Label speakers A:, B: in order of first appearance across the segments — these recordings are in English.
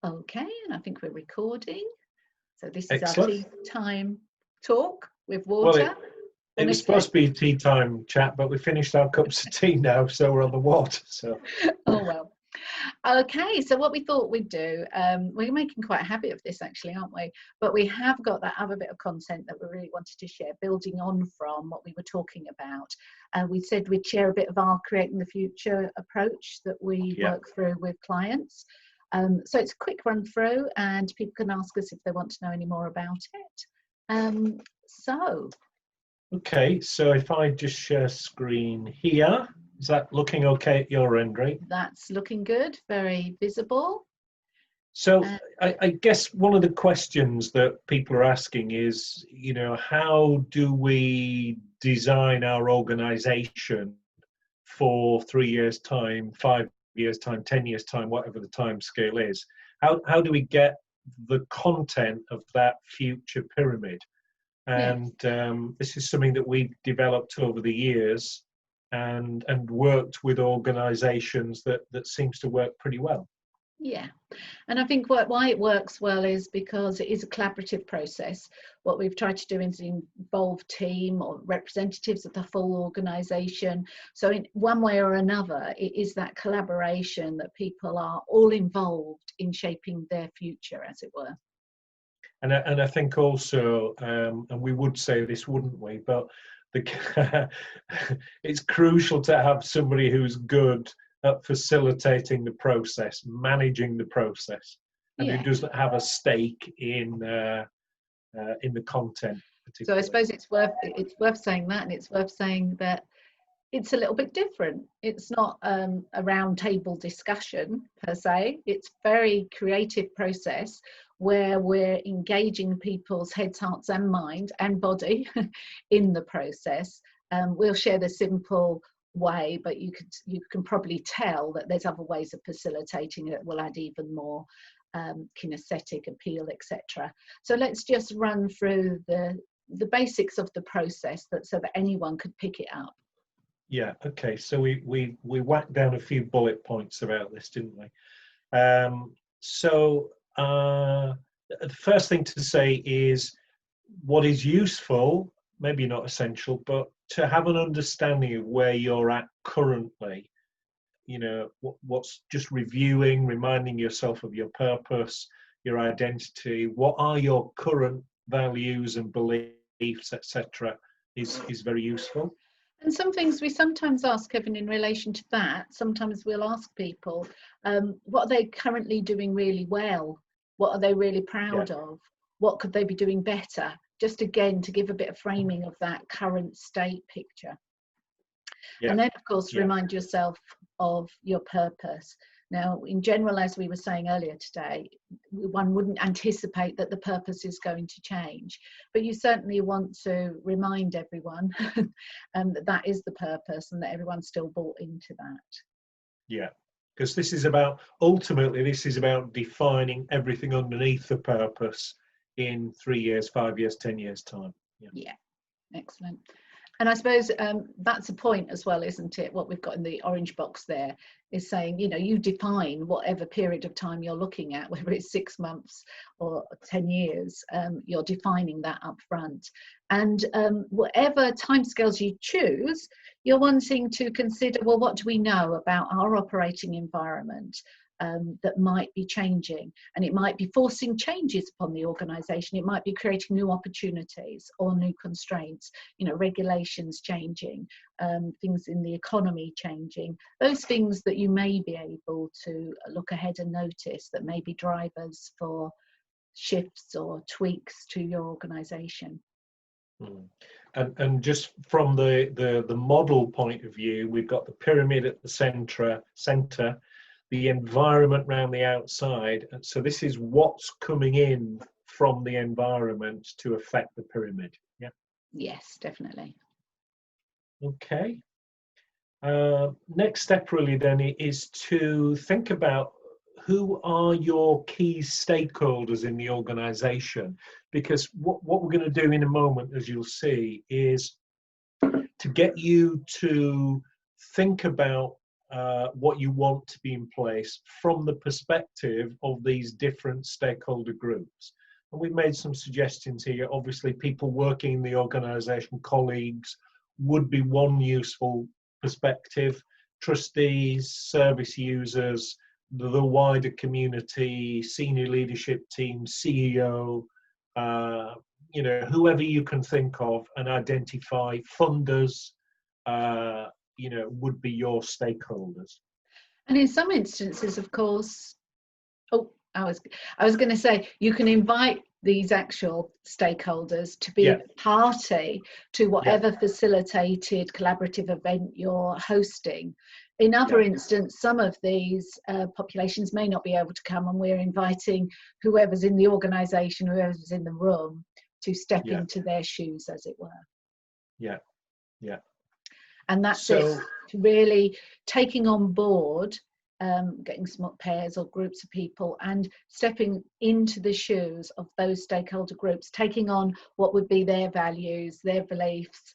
A: Okay, and I think we're recording. So this is our
B: Excellent.
A: tea time talk with
B: Well,
A: water.
B: it was supposed to be a tea time chat, but we finished our cups of tea now, so we're on the water. So.
A: Oh well. Okay, so what we thought we'd do, we're making quite a habit of this actually, aren't we? But we have got that other bit of content that we really wanted to share, building on from what we were talking about. We said we'd share a bit of our creating the future approach that we work through with clients. So it's a quick run through and people can ask us if they want to know any more about it.
B: Okay, so if I just share screen here, is that looking okay at your end, right?
A: That's looking good, very visible.
B: So I guess one of the questions that people are asking is, you know, how do we design our organization for 3 years time, 5 years time, 10 years time, whatever the time scale is? How do we get the content of that future pyramid? And this is something that we've developed over the years and worked with organizations that seems to work pretty well.
A: Yeah, and I think why it works well is because it is a collaborative process. What we've tried to do is involve team or representatives of the full organisation. So in one way or another, it is that collaboration that people are all involved in shaping their future, as it were.
B: And I think also, and we would say this, wouldn't we? But it's crucial to have somebody who's good at facilitating the process, managing the process, and who doesn't have a stake in the content.
A: So I suppose it's worth saying that, and it's worth saying that it's a little bit different. It's not a round table discussion per se. It's a very creative process where we're engaging people's heads, hearts and mind and body in the process. We'll share the simple way, but you can probably tell that there's other ways of facilitating it. Will add even more kinesthetic appeal, etc. So let's just run through the basics of the process so that anyone could pick it up.
B: Yeah, okay, so we whacked down a few bullet points about this, didn't we? The first thing to say is what is useful, maybe not essential, but to have an understanding of where you're at currently. You know, what's just reviewing, reminding yourself of your purpose, your identity, what are your current values and beliefs, etc., is very useful.
A: And some things we sometimes ask, Kevin, in relation to that, sometimes we'll ask people, what are they currently doing really well? What are they really proud of? What could they be doing better? Just again, to give a bit of framing of that current state picture. And then, of course, remind yourself of your purpose. Now, in general, as we were saying earlier today, one wouldn't anticipate that the purpose is going to change, but you certainly want to remind everyone that is the purpose and that everyone's still bought into that.
B: Yeah, because ultimately, this is about defining everything underneath the purpose in 3 years, 5 years, 10 years time.
A: Yeah, excellent. And I suppose that's a point as well, isn't it? What we've got in the orange box there is saying, you know, you define whatever period of time you're looking at, whether it's 6 months or 10 years, you're defining that up front. And whatever timescales you choose, you're wanting to consider, well, what do we know about our operating environment? That might be changing, and it might be forcing changes upon the organisation. It might be creating new opportunities or new constraints, you know, regulations changing, things in the economy changing, those things that you may be able to look ahead and notice that may be drivers for shifts or tweaks to your organisation.
B: And just from the model point of view, we've got the pyramid at the centre, the environment around the outside, and so this is what's coming in from the environment to affect the pyramid.
A: Yes, definitely.
B: Okay, next step really then is to think about who are your key stakeholders in the organization, because what we're going to do in a moment, as you'll see, is to get you to think about what you want to be in place from the perspective of these different stakeholder groups. And we've made some suggestions here. Obviously, people working in the organisation, colleagues, would be one useful perspective. Trustees, service users, the wider community, senior leadership team, CEO, whoever you can think of and identify, funders, would be your stakeholders.
A: And in some instances, of course, I was going to say, you can invite these actual stakeholders to be party to whatever facilitated collaborative event you're hosting. In other instances, some of these populations may not be able to come, and we're inviting whoever's in the organisation, whoever's in the room, to step into their shoes, as it were.
B: Yeah.
A: And that's it, really taking on board, getting small pairs or groups of people and stepping into the shoes of those stakeholder groups, taking on what would be their values, their beliefs,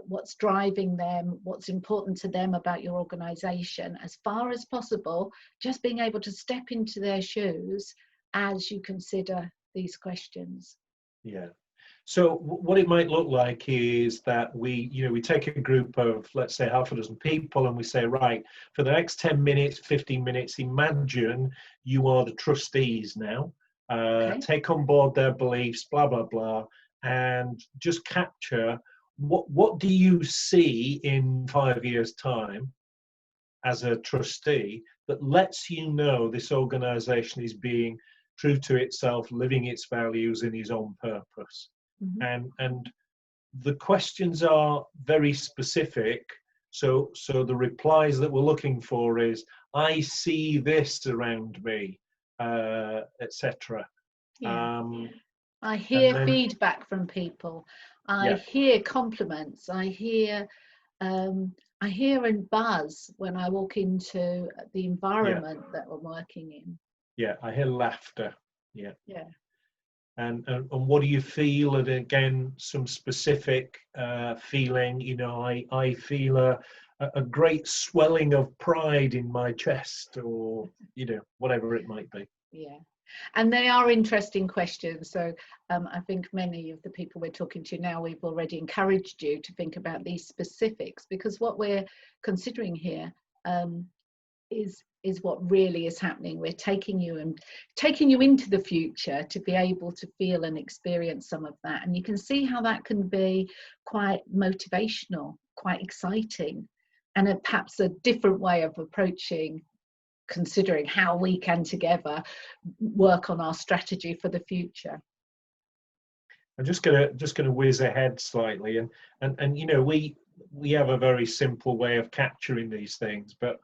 A: what's driving them, what's important to them about your organisation, as far as possible, just being able to step into their shoes as you consider these questions.
B: Yeah. So what it might look like is that we take a group of, let's say, half a dozen people, and we say, right, for the next 10 minutes, 15 minutes, imagine you are the trustees now. Take on board their beliefs, blah, blah, blah, and just capture what do you see in 5 years' time as a trustee that lets you know this organisation is being true to itself, living its values in its own purpose. And the questions are very specific. So the replies that we're looking for is, I see this around me, etc.
A: I hear feedback from people. I hear compliments. I hear and buzz when I walk into the environment that we're working in.
B: Yeah, I hear laughter. Yeah. And what do you feel? And again, some specific feeling. I feel a great swelling of pride in my chest, or whatever it might be.
A: Yeah. And they are interesting questions. So I think many of the people we're talking to now, we've already encouraged you to think about these specifics, because what we're considering here is what really is happening. We're taking you into the future to be able to feel and experience some of that. And you can see how that can be quite motivational, quite exciting, and perhaps a different way of approaching considering how we can together work on our strategy for the future.
B: I'm just gonna whiz ahead slightly, and we have a very simple way of capturing these things, but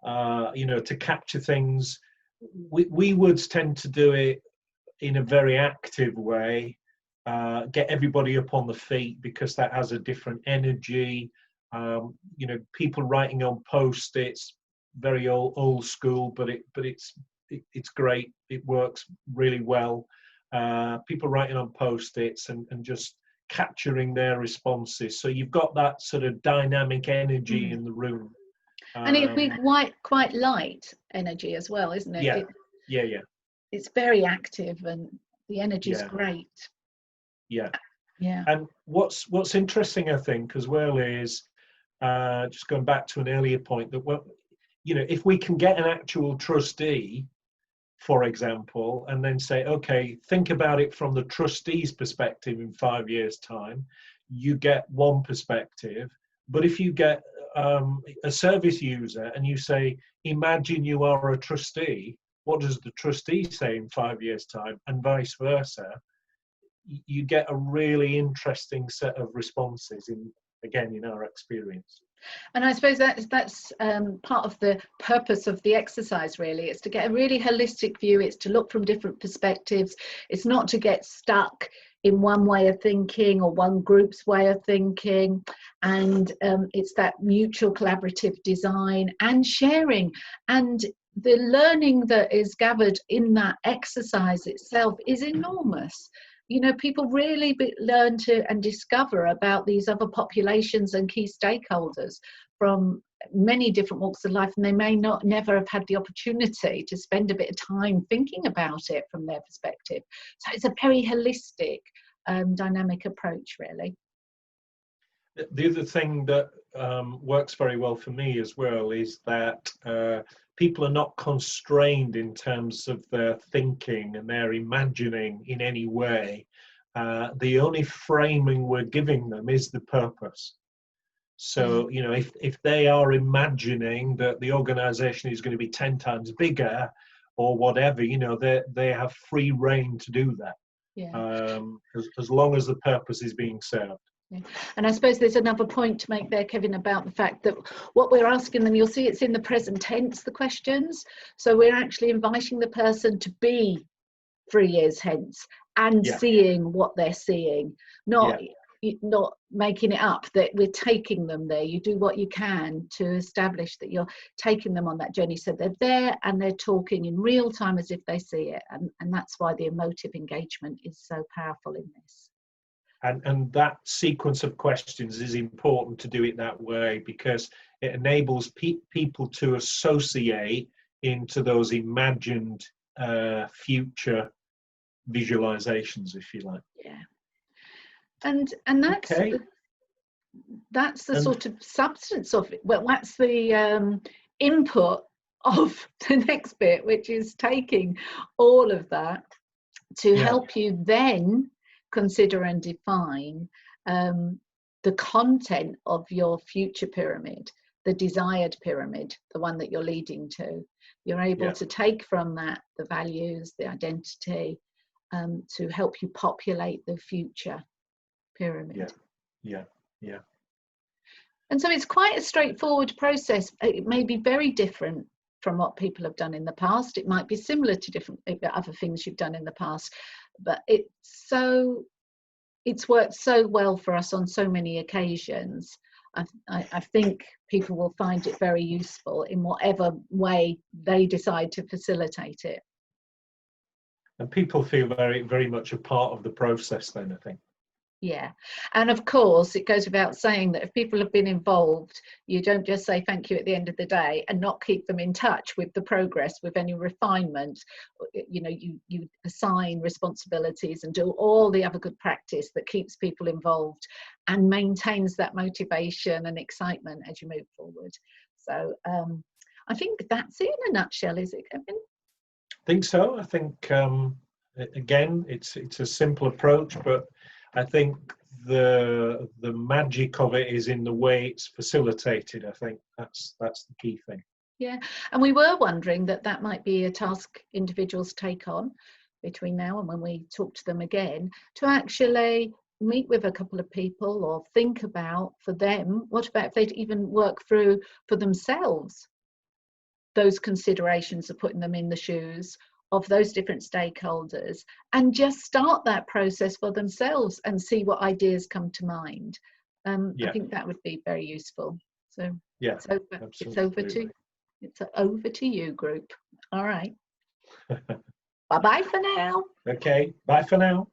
B: to capture things, we would tend to do it in a very active way, get everybody up on the feet, because that has a different energy. People writing on post-its, very old school, but it's great. It works really well. People writing on post-its and just capturing their responses. So you've got that sort of dynamic energy in the room.
A: And it'd be quite light energy as well, isn't it?
B: Yeah.
A: It's very active, and the energy is great.
B: Yeah.
A: Yeah.
B: And what's interesting, I think, as well, is just going back to an earlier point, that if we can get an actual trustee, for example, and then say, okay, think about it from the trustee's perspective in 5 years' time, you get one perspective. But if you get a service user and you say, imagine you are a trustee, what does the trustee say in 5 years' time, and vice versa, you get a really interesting set of responses in our experience.
A: And I suppose that's part of the purpose of the exercise, really. It's to get a really holistic view. It's to look from different perspectives. It's not to get stuck in one way of thinking or one group's way of thinking. And it's that mutual collaborative design and sharing. And the learning that is gathered in that exercise itself is enormous. People really learn to and discover about these other populations and key stakeholders from many different walks of life, and they may not never have had the opportunity to spend a bit of time thinking about it from their perspective. So it's a very holistic, dynamic approach, really.
B: The other thing that works very well for me as well is that people are not constrained in terms of their thinking and their imagining in any way. The only framing we're giving them is the purpose. So, you know, if they are imagining that the organization is going to be 10 times bigger or whatever, you know, they have free rein to do that.
A: Yeah.
B: As long as the purpose is being served.
A: Yeah. And I suppose there's another point to make there, Kevin, about the fact that what we're asking them, you'll see it's in the present tense, the questions. So we're actually inviting the person to be 3 years hence and seeing what they're seeing, not making it up, that we're taking them there. You do what you can to establish that you're taking them on that journey. So they're there and they're talking in real time as if they see it. And that's why the emotive engagement is so powerful in this.
B: And that sequence of questions is important to do it that way, because it enables people to associate into those imagined future visualizations, if you like.
A: Yeah. And that's the sort of substance of it. Well, that's the input of the next bit, which is taking all of that to help you then consider and define the content of your future pyramid, the desired pyramid, the one that you're leading to. You're able to take from that the values, the identity, to help you populate the future pyramid.
B: Yeah.
A: And so it's quite a straightforward process. It may be very different from what people have done in the past. It might be similar to different other things you've done in the past, but it's worked so well for us on so many occasions. I think people will find it very useful in whatever way they decide to facilitate it.
B: And people feel very, very much a part of the process then, I think.
A: Yeah. And of course, it goes without saying that if people have been involved, you don't just say thank you at the end of the day and not keep them in touch with the progress, with any refinement. You know, you assign responsibilities and do all the other good practice that keeps people involved and maintains that motivation and excitement as you move forward. So I think that's it in a nutshell, is it, Kevin?
B: I think so. I think, again, it's a simple approach, but I think the magic of it is in the way it's facilitated. I think that's the key thing.
A: Yeah, and we were wondering that might be a task individuals take on between now and when we talk to them again, to actually meet with a couple of people or think about for them, what about if they'd even work through for themselves those considerations of putting them in the shoes of those different stakeholders, and just start that process for themselves and see what ideas come to mind. I think that would be very useful. So it's over to you, group. All right. Bye-bye for now.
B: Okay, bye for now.